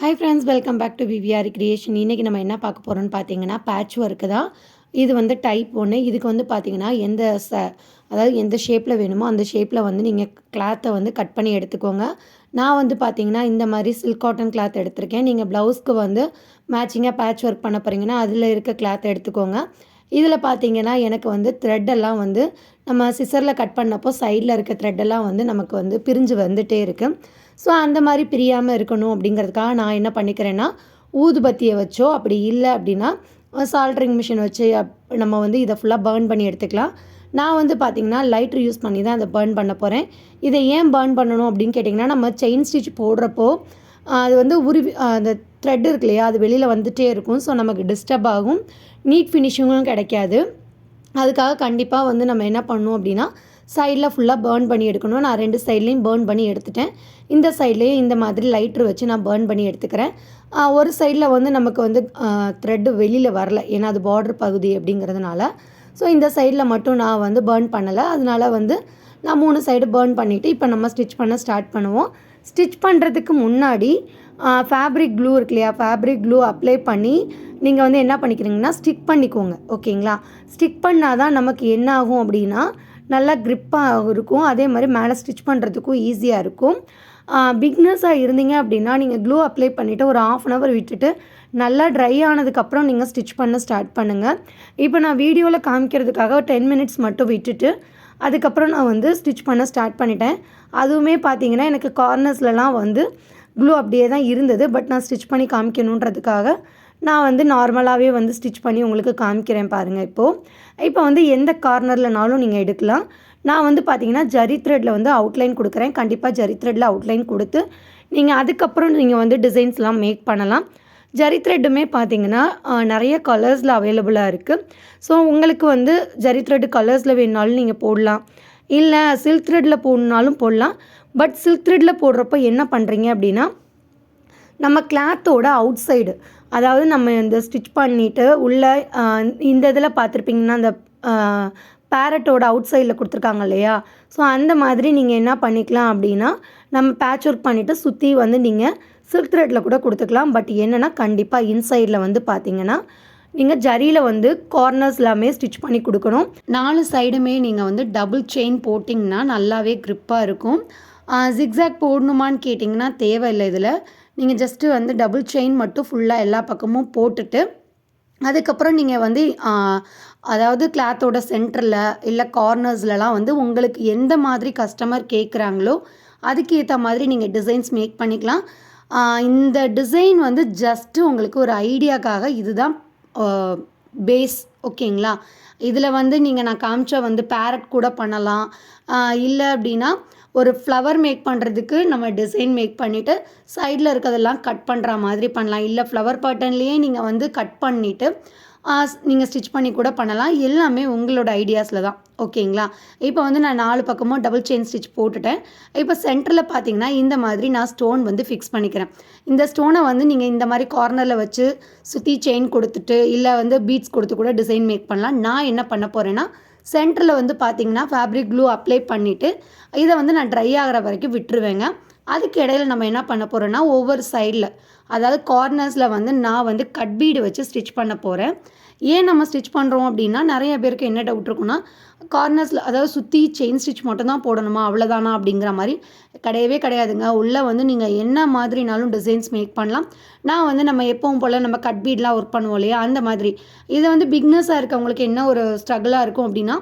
Hi friends, welcome back to VVR creation. இன்றைக்கி நம்ம என்ன பார்க்க போகிறோம்னு பார்த்தீங்கன்னா, பேட்ச் ஒர்க்கு தான். இது வந்து டைப் 1. இதுக்கு வந்து பார்த்தீங்கன்னா, அதாவது எந்த ஷேப்பில் வேணுமோ அந்த ஷேப்பில் வந்து நீங்கள் கிளாத்தை வந்து கட் பண்ணி எடுத்துக்கோங்க. நான் வந்து பார்த்தீங்கன்னா, இந்த மாதிரி சில்க் காட்டன் கிளாத் எடுத்திருக்கேன். நீங்கள் ப்ளவுஸ்க்கு வந்து மேட்சிங்காக பேட்ச் ஒர்க் பண்ண போகிறீங்கன்னா அதில் இருக்க கிளாத்தை எடுத்துக்கோங்க. இதில் பார்த்தீங்கன்னா, எனக்கு வந்து த்ரெட்டெல்லாம் வந்து நம்ம சிசரில் கட் பண்ணப்போ சைடில் இருக்க த்ரெட்டெல்லாம் வந்து நமக்கு வந்து பிரிஞ்சு வந்துகிட்டே இருக்குது. ஸோ அந்த மாதிரி பிரியாமல் இருக்கணும் அப்படிங்கிறதுக்காக நான் என்ன பண்ணிக்கிறேன்னா, ஊதுபத்தியை வச்சோ அப்படி இல்லை அப்படின்னா சால்ட்ரிங் மிஷின் வச்சு நம்ம வந்து இதை ஃபுல்லாக பர்ன் பண்ணி எடுத்துக்கலாம். நான் வந்து பார்த்திங்கன்னா லைட்ரு யூஸ் பண்ணி தான் அதை பர்ன் பண்ண போகிறேன். இதை ஏன் பர்ன் பண்ணணும் அப்படின்னு கேட்டிங்கன்னா, நம்ம செயின் ஸ்டிச் போடுறப்போ அது வந்து அந்த த்ரெட் இருக்கு இல்லையா, அது வெளியில் வந்துகிட்டே இருக்கும். ஸோ நமக்கு டிஸ்டர்ப் ஆகும், நீட் ஃபினிஷிங்கும் கிடைக்காது. அதுக்காக கண்டிப்பாக வந்து நம்ம என்ன பண்ணணும் அப்படின்னா, சைடில் ஃபுல்லாக பர்ன் பண்ணி எடுக்கணும். நான் 2 சைட்லேயும் பர்ன் பண்ணி எடுத்துட்டேன். இந்த சைட்லேயும் இந்த மாதிரி லைட்ரு வச்சு நான் பர்ன் பண்ணி எடுத்துக்கிறேன். ஒரு சைடில் வந்து நமக்கு வந்து த்ரெட்டு வெளியில் வரல, ஏன்னா அது பார்டர் பகுதி அப்படிங்கிறதுனால. ஸோ இந்த சைடில் மட்டும் நான் வந்து பர்ன் பண்ணலை. அதனால் வந்து நான் 3 சைடு பர்ன் பண்ணிவிட்டு இப்போ நம்ம ஸ்டிச் பண்ண ஸ்டார்ட் பண்ணுவோம். ஸ்டிச் பண்ணுறதுக்கு முன்னாடி ஃபேப்ரிக் க்ளூ இருக்கு இல்லையா, ஃபேப்ரிக் க்ளூ அப்ளை பண்ணி நீங்கள் வந்து என்ன பண்ணிக்கிறீங்கன்னா ஸ்டிக் பண்ணிக்கோங்க. ஓகேங்களா? ஸ்டிக் பண்ணால் தான் நமக்கு என்ன ஆகும் அப்படின்னா, நல்லா க்ரிப்பாக இருக்கும். அதே மாதிரி மேலே ஸ்டிச் பண்ணுறதுக்கும் ஈஸியாக இருக்கும். பிக்னஸாக இருந்தீங்க அப்படின்னா நீங்கள் க்ளூ அப்ளை பண்ணிவிட்டு ஒரு 1/2 hour விட்டுட்டு நல்லா ட்ரை ஆனதுக்கப்புறம் நீங்கள் ஸ்டிச் பண்ண ஸ்டார்ட் பண்ணுங்கள். இப்போ நான் வீடியோவில் காமிக்கிறதுக்காக 10 minutes மட்டும் விட்டுட்டு அதுக்கப்புறம் நான் வந்து ஸ்டிச் பண்ண ஸ்டார்ட் பண்ணிட்டேன். அதுவுமே பார்த்தீங்கன்னா எனக்கு கார்னர்ஸ்லலாம் வந்து க்ளூ அப்படியே தான் இருந்தது. பட் நான் ஸ்டிச் பண்ணி காமிக்கணுன்றதுக்காக நான் வந்து நார்மலாகவே வந்து ஸ்டிச் பண்ணி உங்களுக்கு காமிக்கிறேன் பாருங்கள். இப்போ வந்து எந்த கார்னர்லனாலும் நீங்கள் எடுக்கலாம். நான் வந்து பார்த்தீங்கன்னா ஜரி த்ரெட்டில் வந்து அவுட்லைன் கொடுக்குறேன். கண்டிப்பாக ஜரி த்ரெட்டில் அவுட்லைன் கொடுத்து நீங்கள் அதுக்கப்புறம் நீங்கள் வந்து டிசைன்ஸ்லாம் மேக் பண்ணலாம். ஜரி த்ரெட்டுமே பார்த்தீங்கன்னா நிறைய கலர்ஸில் அவைலபிளாக இருக்குது. ஸோ உங்களுக்கு வந்து ஜரி த்ரெட்டு கலர்ஸில் வேணுனாலும் நீங்கள் போடலாம், இல்லை சில்க் த்ரெட்டில் போடணுனாலும் போடலாம். பட் சில்க் த்ரெட்டில் போடுறப்போ என்ன பண்ணுறீங்க அப்படின்னா, நம்ம கிளாத்தோட அவுட் சைடு, அதாவது நம்ம இந்த ஸ்டிச் பண்ணிவிட்டு உள்ளே இந்த இதில் பார்த்துருப்பீங்கன்னா அந்த பேரட்டோட அவுட் சைடில் கொடுத்துருக்காங்க இல்லையா, ஸோ அந்த மாதிரி நீங்கள் என்ன பண்ணிக்கலாம் அப்படின்னா, நம்ம பேட்ச் ஒர்க் பண்ணிவிட்டு சுற்றி வந்து நீங்கள் சில்க் த்ரெட்டில் கூட கொடுத்துக்கலாம். பட் என்னென்னா கண்டிப்பாக இன்சைடில் வந்து பார்த்தீங்கன்னா நீங்கள் ஜரியில் வந்து கார்னர்ஸ் எல்லாமே ஸ்டிச் பண்ணி கொடுக்கணும். 4 சைடுமே நீங்கள் வந்து டபுள் செயின் போட்டிங்கன்னா நல்லாவே க்ரிப்பாக இருக்கும். ஜிக்ஸாக் போடணுமான்னு கேட்டிங்கன்னா தேவையில்லை. இதில் நீங்கள் ஜஸ்ட்டு வந்து டபுள் செயின் மட்டும் ஃபுல்லாக எல்லா பக்கமும் போட்டுட்டு அதுக்கப்புறம் நீங்கள் வந்து அதாவது கிளாத்தோட சென்டரில் இல்லை கார்னர்ஸ்லலாம் வந்து உங்களுக்கு எந்த மாதிரி கஸ்டமர் கேட்குறாங்களோ அதுக்கு ஏற்ற மாதிரி நீங்கள் டிசைன்ஸ் மேக் பண்ணிக்கலாம். இந்த டிசைன் வந்து ஜஸ்ட்டு உங்களுக்கு ஒரு ஐடியாக்காக, இதுதான் பேஸ். ஓகேங்களா? இதில் வந்து நீங்கள் நான் காமிச்ச வந்து பேரட் கூட பண்ணலாம். இல்லை அப்படின்னா ஒரு ஃப்ளவர் மேக் பண்ணுறதுக்கு நம்ம டிசைன் மேக் பண்ணிவிட்டு சைடில் இருக்கிறதெல்லாம் கட் பண்ணுற மாதிரி பண்ணலாம். இல்லை ஃப்ளவர் பேட்டர்ன்லேயே நீங்கள் வந்து கட் பண்ணிவிட்டு நீங்கள் ஸ்டிச் பண்ணி கூட பண்ணலாம். எல்லாமே உங்களோட ஐடியாஸில் தான். ஓகேங்களா? இப்போ வந்து நான் 4 பக்கமும் டபுள் செயின் ஸ்டிச் போட்டுட்டேன். இப்போ சென்டரில் பார்த்தீங்கன்னா இந்த மாதிரி நான் ஸ்டோன் வந்து ஃபிக்ஸ் பண்ணிக்கிறேன். இந்த ஸ்டோனை வந்து நீங்கள் இந்த மாதிரி கார்னரில் வச்சு சுற்றி செயின் கொடுத்துட்டு இல்லை வந்து பீட்ஸ் கொடுத்து கூட டிசைன் மேக் பண்ணலாம். நான் என்ன பண்ண போகிறேன்னா, சென்டரில் வந்து பார்த்தீங்கன்னா ஃபேப்ரிக் க்ளூ அப்ளை பண்ணிவிட்டு இதை வந்து நான் ட்ரை ஆகிற வரைக்கும் விட்டுருவேங்க. அதுக்கு இடையில நம்ம என்ன பண்ண போகிறோன்னா, ஒவ்வொரு சைடில் அதாவது கார்னர்ஸில் வந்து நான் வந்து கட் பீடு வச்சு ஸ்டிச் பண்ண போகிறேன். ஏன் நம்ம ஸ்டிச் பண்ணுறோம் அப்படின்னா, நிறைய பேருக்கு என்ன டவுட் இருக்குன்னா, கார்னர்ஸில் அதாவது சுற்றி செயின் ஸ்டிச் மட்டும் தான் போடணுமா, அவ்வளோதானா அப்படிங்கிற மாதிரி. கிடையவே கிடையாதுங்க. உள்ளே வந்து நீங்கள் என்ன மாதிரினாலும் டிசைன்ஸ் மேக் பண்ணலாம். நான் வந்து நம்ம எப்பவும் போல் நம்ம கட் பீட்லாம் ஒர்க் பண்ணுவோம் இல்லையா, அந்த மாதிரி. இது வந்து பிக்னஸாக இருக்கவங்களுக்கு என்ன ஒரு ஸ்ட்ரகிளாக இருக்கும் அப்படின்னா,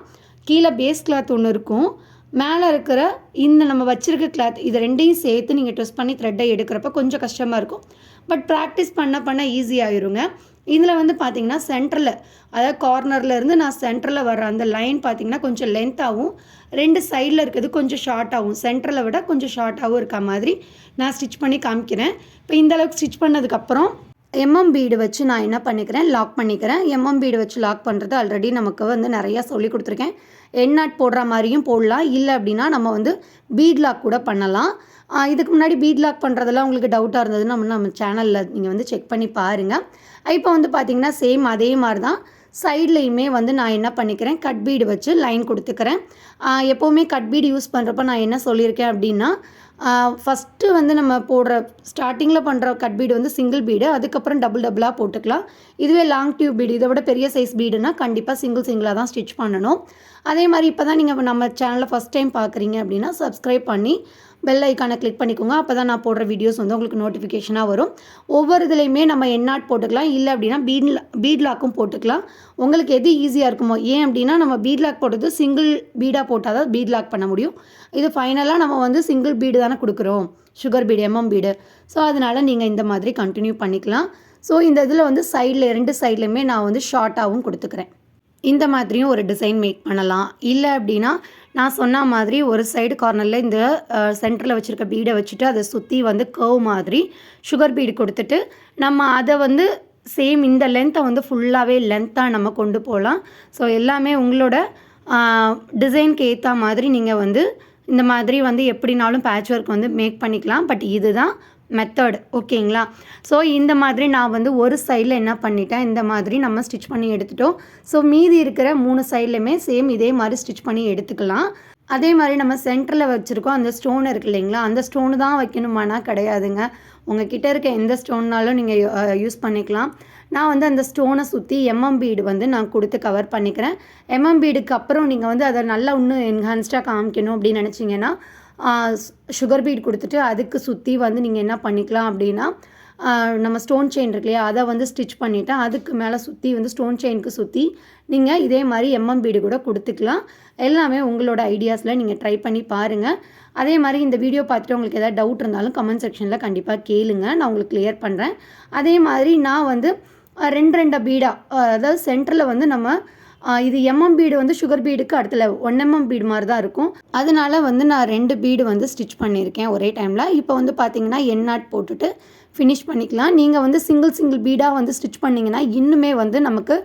கீழே பேஸ் கிளாத் ஒன்று இருக்கும், மேலே இருக்கிற இந்த நம்ம வச்சுருக்க கிளாத், இது 2யும் சேர்த்து நீங்கள் ட்விஸ்ட் பண்ணி த்ரெட்டை எடுக்கிறப்ப கொஞ்சம் கஷ்டமாக இருக்கும். பட் ப்ராக்டிஸ் பண்ண ஈஸியாகிருங்க. இதில் வந்து பார்த்திங்கன்னா சென்டரில், அதாவது கார்னரில் இருந்து நான் சென்டரில் வர அந்த லைன் பார்த்திங்கன்னா கொஞ்சம் லென்த்தாகவும் 2 சைடில் இருக்கிறது கொஞ்சம் ஷார்ட்டாகவும், சென்டரில் விட கொஞ்சம் ஷார்ட்டாகவும் இருக்க மாதிரி நான் ஸ்டிச் பண்ணி காமிக்கிறேன். இப்போ இந்தளவுக்கு ஸ்டிச் பண்ணதுக்கப்புறம் பீடு வச்சு நான் என்ன பண்ணிக்கிறேன், லாக் பண்ணிக்கிறேன். பீடு வச்சு லாக் பண்ணுறது ஆல்ரெடி நமக்கு வந்து நிறையா சொல்லி கொடுத்துருக்கேன். எண்ணாட் போடுற மாதிரியும் போடலாம், இல்லை அப்படின்னா நம்ம வந்து பீட் லாக் கூட பண்ணலாம். இதுக்கு முன்னாடி பீட் லாக் பண்ணுறதெல்லாம் உங்களுக்கு டவுட்டாக இருந்ததுன்னா நம்ம சேனலில் நீங்கள் வந்து செக் பண்ணி பாருங்கள். இப்போ வந்து பார்த்திங்கன்னா சேம் அதே மாதிரி தான் சைட்லேயுமே வந்து நான் என்ன பண்ணிக்கிறேன், கட் பீடு வச்சு லைன் கொடுத்துக்கிறேன். எப்போவுமே கட் பீடு யூஸ் பண்ணுறப்ப நான் என்ன சொல்லியிருக்கேன் அப்படின்னா, ஃபஸ்ட்டு வந்து நம்ம போடுற ஸ்டார்டிங்கில் பண்ணுற கட் பீடு வந்து சிங்கிள் பீடு, அதுக்கப்புறம் டபுளாக போட்டுக்கலாம். இதுவே லாங் டியூப் பீடு இதை விட பெரிய சைஸ் பீடுனா கண்டிப்பாக சிங்கிளாக தான் ஸ்டிச் பண்ணணும். அதே மாதிரி இப்போ தான் நீங்கள் நம்ம சேனலை ஃபஸ்ட் டைம் பார்க்குறீங்க அப்படின்னா சப்ஸ்கிரைப் பண்ணி பெல் ஐக்கானை கிளிக் பண்ணிக்கோங்க. அப்போ தான் நான் போடுற வீடியோஸ் வந்து உங்களுக்கு நோட்டிஃபிகேஷனாக வரும். ஒவ்வொரு இதுலேயுமே நம்ம எண்ணாட் போட்டுக்கலாம், இல்லை அப்படின்னா பீட் லாக்கும் போட்டுக்கலாம். உங்களுக்கு எது ஈஸியாக இருக்குமோ. ஏன் அப்படின்னா நம்ம பீட் லாக் போட்டது சிங்கிள் பீடாக போட்டால் தான் பீட் லாக் பண்ண முடியும். இது ஃபைனலாக நம்ம வந்து சிங்கிள் பீடு தானே கொடுக்குறோம், sugar bead MM bead. So அதனால் நீங்கள் இந்த மாதிரி கண்டினியூ பண்ணிக்கலாம். ஸோ இந்த இதில் வந்து சைடில் 2 சைட்லையுமே நான் வந்து ஷார்ட்டாகவும் கொடுத்துக்கிறேன். இந்த மாதிரியும் ஒரு டிசைன் மேக் பண்ணலாம். இல்லை அப்படின்னா நான் சொன்ன மாதிரி ஒரு சைடு கார்னரில் இந்த சென்டரில் வச்சுருக்க பீடை வச்சுட்டு அதை சுற்றி வந்து கர்வ் மாதிரி சுகர் பீடு கொடுத்துட்டு நம்ம அதை வந்து சேம் இந்த லென்த்தை வந்து ஃபுல்லாகவே லென்த்தாக நம்ம கொண்டு போகலாம். ஸோ எல்லாமே உங்களோட டிசைனுக்கு ஏற்ற மாதிரி நீங்கள் வந்து இந்த மாதிரி வந்து எப்படினாலும் பேட்ச் ஒர்க் வந்து மேக் பண்ணிக்கலாம். பட் இதுதான் மெத்தட், ஓகேங்களா? ஸோ இந்த மாதிரி நான் வந்து ஒரு சைடில் என்ன பண்ணிட்டேன், இந்த மாதிரி நம்ம ஸ்டிச் பண்ணி எடுத்துட்டோம். ஸோ மீதி இருக்கிற 3 சைட்லையுமே சேம் இதே மாதிரி ஸ்டிச் பண்ணி எடுத்துக்கலாம். அதே மாதிரி நம்ம சென்டரில் வச்சுருக்கோம் அந்த ஸ்டோன் இருக்குது இல்லைங்களா, அந்த ஸ்டோனு தான் வைக்கணுமானா கிடையாதுங்க. உங்கள் கிட்டே இருக்க எந்த ஸ்டோன்னாலும் நீங்கள் யூஸ் பண்ணிக்கலாம். நான் வந்து அந்த ஸ்டோனை சுற்றி எம்எம் பீடு வந்து நான் கொடுத்து கவர் பண்ணிக்கிறேன். எம்எம் பீடுக்கு அப்புறம் நீங்கள் வந்து அதை நல்லா இன்னும் என்ஹான்ஸ்டாக காமிக்கணும் அப்படின்னு நினச்சிங்கன்னா சுகர் பீட் கொடுத்துட்டு அதுக்கு சுற்றி வந்து நீங்கள் என்ன பண்ணிக்கலாம் அப்படின்னா நம்ம ஸ்டோன் செயின் இருக்கு இல்லையா, அதை வந்து ஸ்டிச் பண்ணிவிட்டு அதுக்கு மேலே சுற்றி வந்து ஸ்டோன் செயினுக்கு சுற்றி நீங்கள் இதே மாதிரி எம்எம் பீடு கூட கொடுத்துக்கலாம். எல்லாமே உங்களோட ஐடியாஸில் நீங்கள் ட்ரை பண்ணி பாருங்கள். அதே மாதிரி இந்த வீடியோ பார்த்துட்டு உங்களுக்கு எதாவது டவுட் இருந்தாலும் கமெண்ட் செக்ஷனில் கண்டிப்பாக கேளுங்க, நான் உங்களுக்கு கிளியர் பண்ணுறேன். அதே மாதிரி நான் வந்து 2 பீடாக, அதாவது சென்டரில் வந்து நம்ம இது எம்எம் பீடு வந்து சுகர் பீடுக்கு அடுத்துல 1 mm பீடு மாதிரி தான் இருக்கும். அதனால வந்து நான் 2 பீடு வந்து ஸ்டிச் பண்ணியிருக்கேன் ஒரே டைமில். இப்போ வந்து பார்த்தீங்கன்னா எண்ணாட் போட்டுட்டு ஃபினிஷ் பண்ணிக்கலாம். நீங்கள் வந்து சிங்கிள் பீடாக வந்து ஸ்டிச் பண்ணிங்கன்னா இன்னுமே வந்து நமக்கு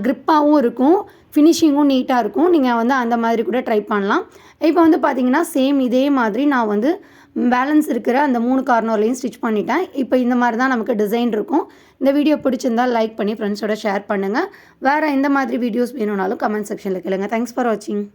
க்ரிப்பாகவும் இருக்கும், ஃபினிஷிங்கும் நீட்டாக இருக்கும். நீங்கள் வந்து அந்த மாதிரி கூட ட்ரை பண்ணலாம். இப்போ வந்து பார்த்தீங்கன்னா சேம் இதே மாதிரி நான் வந்து பேலன்ஸ் இருக்கிற அந்த 3 கார்னர்லையும் ஸ்டிச் பண்ணிட்டேன். இப்போ இந்த மாதிரி தான் நமக்கு டிசைன் இருக்கும். இந்த வீடியோ பிடிச்சிருந்தால் லைக் பண்ணி ஃப்ரெண்ட்ஸோட ஷேர் பண்ணுங்கள். வேறு எந்த மாதிரி வீடியோஸ் வேணும்னாலும் கமெண்ட் செக்ஷனில் கேளுங்க. தேங்க்ஸ் ஃபார் வாட்சிங்.